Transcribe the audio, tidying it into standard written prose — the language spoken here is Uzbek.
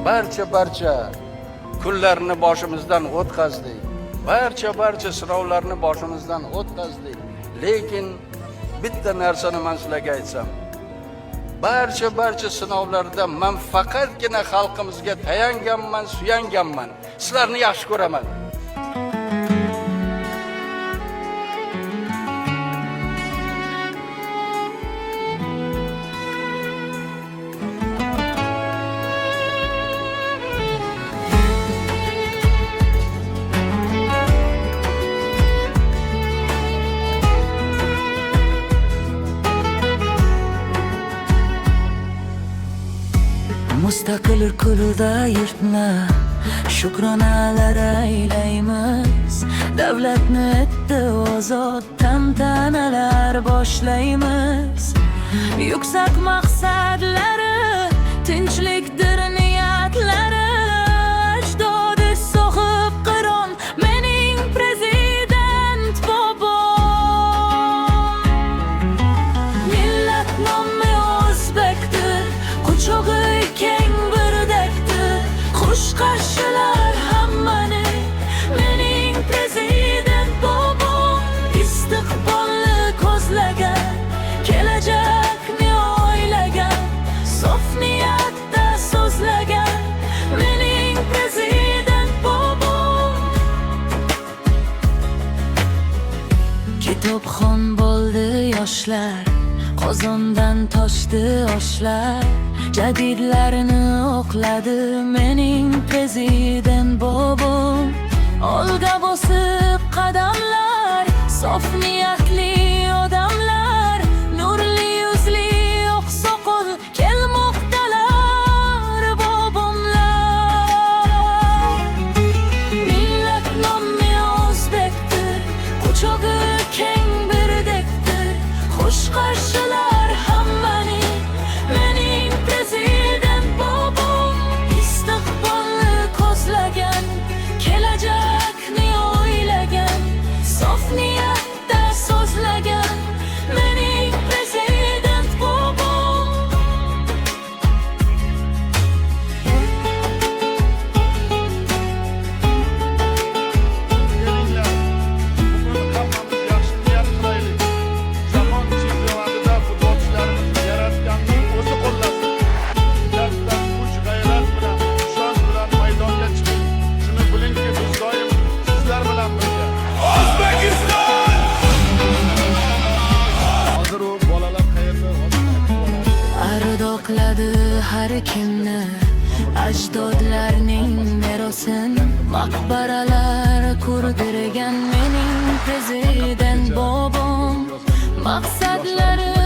barcha kunlarni boshimizdan o'tkazdik. Barcha sinovlarni boshimizdan o'tkazdik. Lekin bitta narsani men sizlarga aytsam. Barcha sinovlarda men faqatgina xalqimizga tayanganman, suyanganman. Sizlarni yaxshi ko'raman. Mustaqil qilda yurtni shukronalar aylaymiz. Davlatni etdi ozod, tantanalar boshlaymiz. Yuksak maqsadlari, tinchlikdir niyatlari. Ajdodi so'qib qiron, mening prezident bobom. Millat nomi o'zbekdir, quchog'i keng birdekdir. Xush qarshilar hammani, mening prezident bobom. Istiqbolni ko'zlagan, kelajakni o'ylagan, sof niyatda so'zlagan, mening prezident bobom. Kitobxon bo'ldi yoshlar, qozondan toshdi oshlar. Jadidlarni o'qladi mening prezident bobom. Olga bosib qadamlar, sof niyatli odamlar. Nurli yuzli oqsoqol kelmoqdalar bobomlar. Millat nomi o'zbekdir, quchog'i keng birdekdir. Xush qarshilar hammani, mening prezident bobom. Istiqbolni ko'zlagan, kelajakni o'ylagan, sof niyatda so'zlagan, mening prezident bobom. Bugun hammamiz yaxshi niyat qilaylik. Jahon chempionatida futbolchilarimiz yaratganning o'zi qo'llasin. Darddan kuch-g'ayrat bilan, ishonch bilan maydonga chiqing. Shuni bilingki, biz doim sizlar bilan birga. O'zbekiston! Hozir u bolalar qayerda? Ardoqladi har kimni ajdodlarning merosin. Maqbaralar qurdirgan mening prezident bobom. Maqsadlari